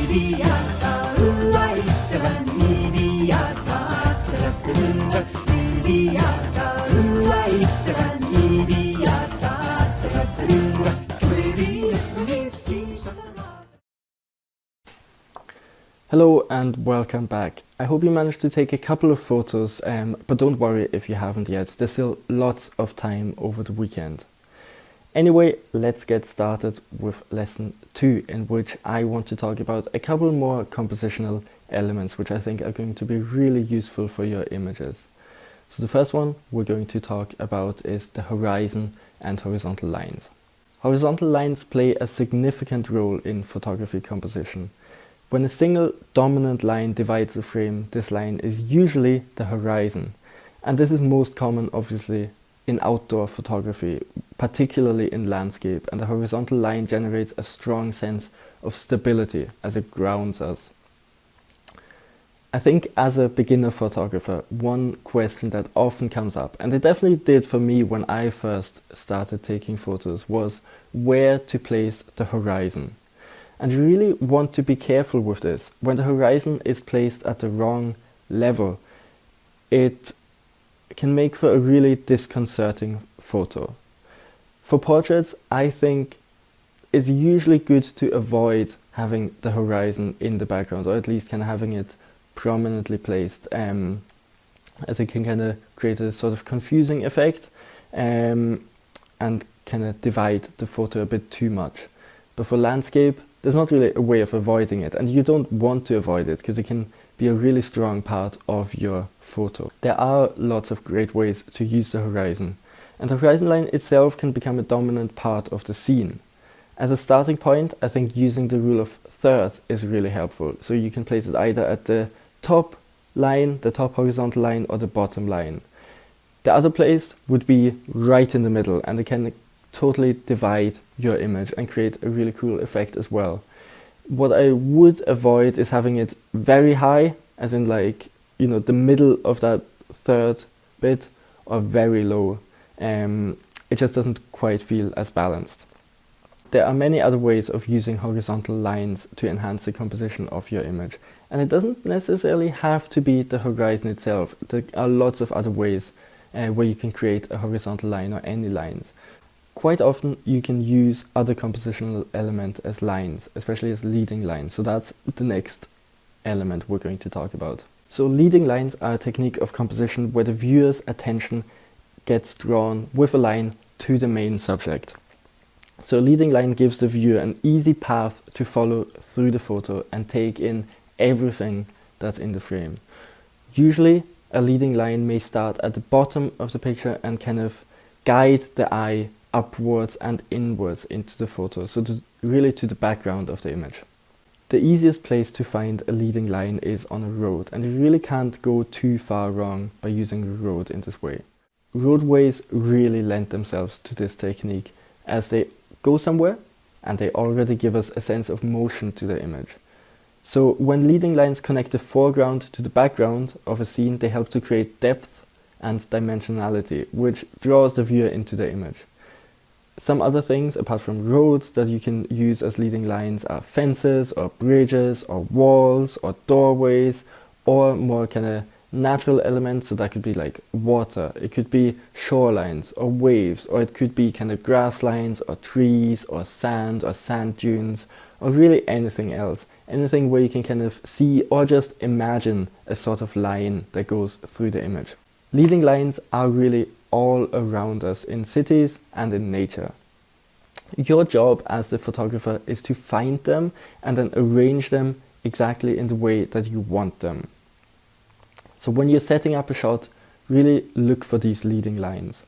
Hello and welcome back. I hope you managed to take a couple of photos, but don't worry if you haven't yet. There's still lots of time over the weekend. Anyway, let's get started with lesson 2, in which I want to talk about a couple more compositional elements which I think are going to be really useful for your images. So the first one we're going to talk about is the horizon and horizontal lines. Horizontal lines play a significant role in photography composition. When a single dominant line divides a frame, this line is usually the horizon. And this is most common, obviously, in outdoor photography, particularly in landscape, and the horizontal line generates a strong sense of stability as it grounds us. I think as a beginner photographer, one question that often comes up, and it definitely did for me when I first started taking photos, was where to place the horizon. And you really want to be careful with this. When the horizon is placed at the wrong level, it can make for a really disconcerting photo. For portraits, I think it's usually good to avoid having the horizon in the background, or at least kind of having it prominently placed, as it can kind of create a sort of confusing effect and kind of divide the photo a bit too much. But for landscape, there's not really a way of avoiding it, and you don't want to avoid it because it can be a really strong part of your photo. There are lots of great ways to use the horizon, and the horizon line itself can become a dominant part of the scene. As a starting point, I think using the rule of thirds is really helpful. So you can place it either at the top line, the top horizontal line, or the bottom line. The other place would be right in the middle, and it can totally divide your image and create a really cool effect as well. What I would avoid is having it very high, as in like, you know, the middle of that third bit, or very low. It just doesn't quite feel as balanced. There are many other ways of using horizontal lines to enhance the composition of your image, and it doesn't necessarily have to be the horizon itself. There are lots of other ways where you can create a horizontal line or any lines. Quite often you can use other compositional elements as lines, especially as leading lines. So that's the next element we're going to talk about. So leading lines are a technique of composition where the viewer's attention gets drawn with a line to the main subject. So a leading line gives the viewer an easy path to follow through the photo and take in everything that's in the frame. Usually a leading line may start at the bottom of the picture and kind of guide the eye upwards and inwards into the photo, so really to the background of the image. The easiest place to find a leading line is on a road, and you really can't go too far wrong by using a road in this way. Roadways really lend themselves to this technique as they go somewhere and they already give us a sense of motion to the image. So when leading lines connect the foreground to the background of a scene, they help to create depth and dimensionality, which draws the viewer into the image. Some other things, apart from roads, that you can use as leading lines are fences or bridges or walls or doorways, or more kind of natural elements. So that could be like water, it could be shorelines or waves, or it could be kind of grass lines or trees or sand dunes, or really anything else. Anything where you can kind of see or just imagine a sort of line that goes through the image. Leading lines are really all around us in cities and in nature. Your job as the photographer is to find them and then arrange them exactly in the way that you want them. So when you're setting up a shot, really look for these leading lines.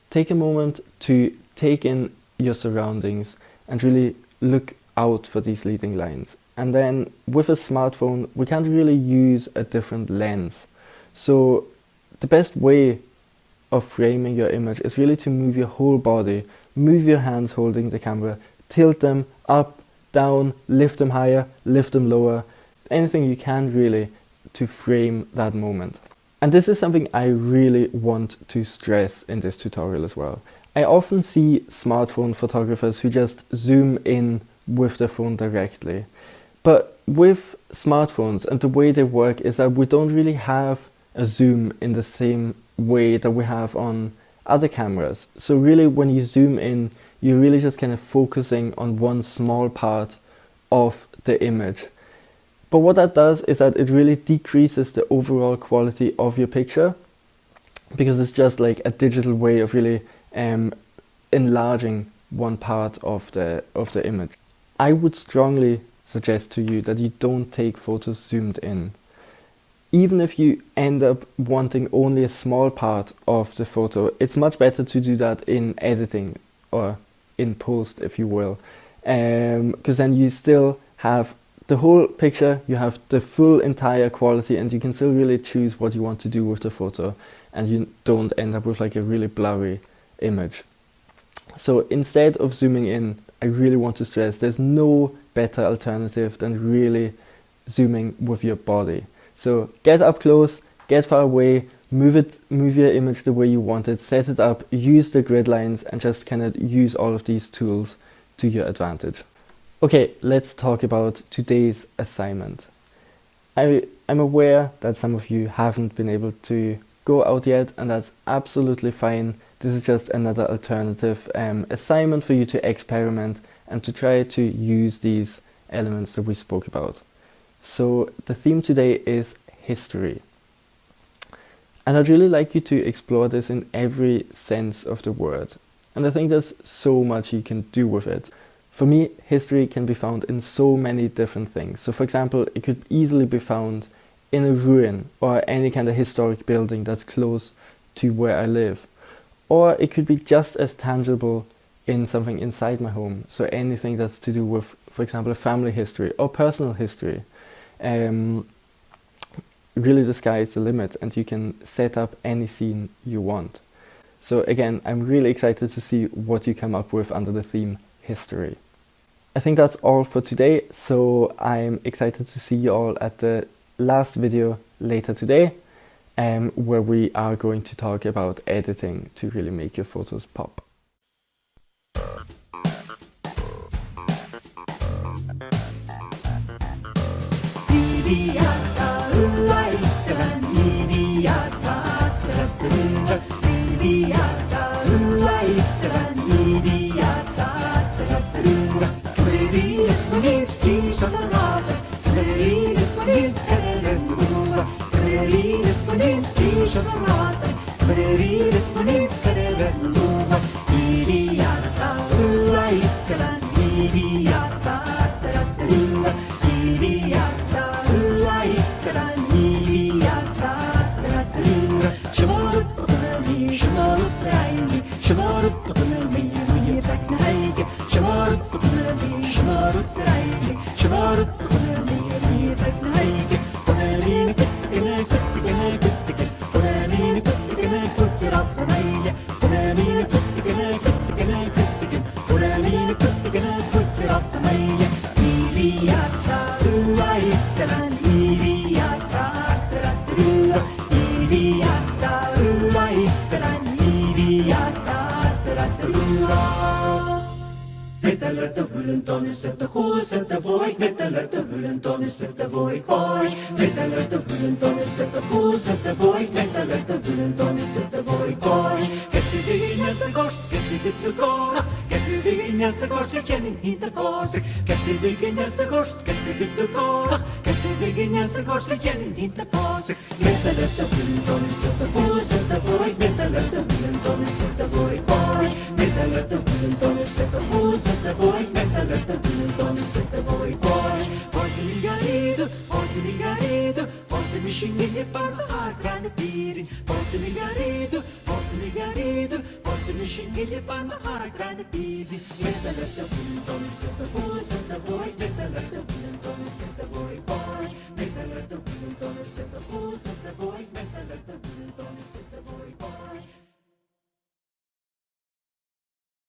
Take a moment to take in your surroundings and really look out for these leading lines. And then with a smartphone, we can't really use a different lens. So the best way of framing your image is really to move your whole body, move your hands holding the camera, tilt them up, down, lift them higher, lift them lower, anything you can really to frame that moment. And this is something I really want to stress in this tutorial as well. I often see smartphone photographers who just zoom in with their phone directly, But with smartphones and the way they work is that we don't really have a zoom in the same way that we have on other cameras. So really when you zoom in, you're really just kind of focusing on one small part of the image. But what that does is that it really decreases the overall quality of your picture, because it's just like a digital way of really enlarging one part of the image. I would strongly suggest to you that you don't take photos zoomed in. Even if you end up wanting only a small part of the photo, it's much better to do that in editing or in post, if you will, because then you still have the whole picture, you have the full entire quality, and you can still really choose what you want to do with the photo, and you don't end up with like a really blurry image. So instead of zooming in, I really want to stress there's no better alternative than really zooming with your body. So get up close, get far away, move your image the way you want it, set it up, use the grid lines, and just kind of use all of these tools to your advantage. Okay, let's talk about today's assignment. I'm aware that some of you haven't been able to go out yet, and that's absolutely fine. This is just another alternative assignment for you to experiment and to try to use these elements that we spoke about. So the theme today is history. And I'd really like you to explore this in every sense of the word. And I think there's so much you can do with it. For me, history can be found in so many different things. So for example, it could easily be found in a ruin or any kind of historic building that's close to where I live. Or it could be just as tangible in something inside my home. So anything that's to do with, for example, family history or personal history. Really the sky is the limit, and you can set up any scene you want. So again, I'm really excited to see what you come up with under the theme history. I think that's all for today, so I'm excited to see you all at the last video later today, where we are going to talk about editing to really make your photos pop. Zet de goe, zet de vooi, met de lerte hullen tonnen, zet de vooi, vooi. Met de lerte hullen tonnen, zet de goe, zet de vooi, met de lerte hullen tonnen, zet de vooi, vooi. Get de dingen ze kost, get de witte kocht, get de dingen ze kost, get je niet de kost. Get de dingen ze kost, get de witte kocht, get de dingen ze kost, get je niet de kost. Met de lerte hullen tonnen, zet de goe, zet de vooi, met de lerte hullen tonnen, zet de vooi, vooi. Met de lerte hullen tonnen, zet de goe, zet de vooi, met de lerte hullen tonnen, zet de vooi, vooi. Posso me xingar para a grande piri. Posso ligarido, posso me xingar para a grande piri. Meta leta, então,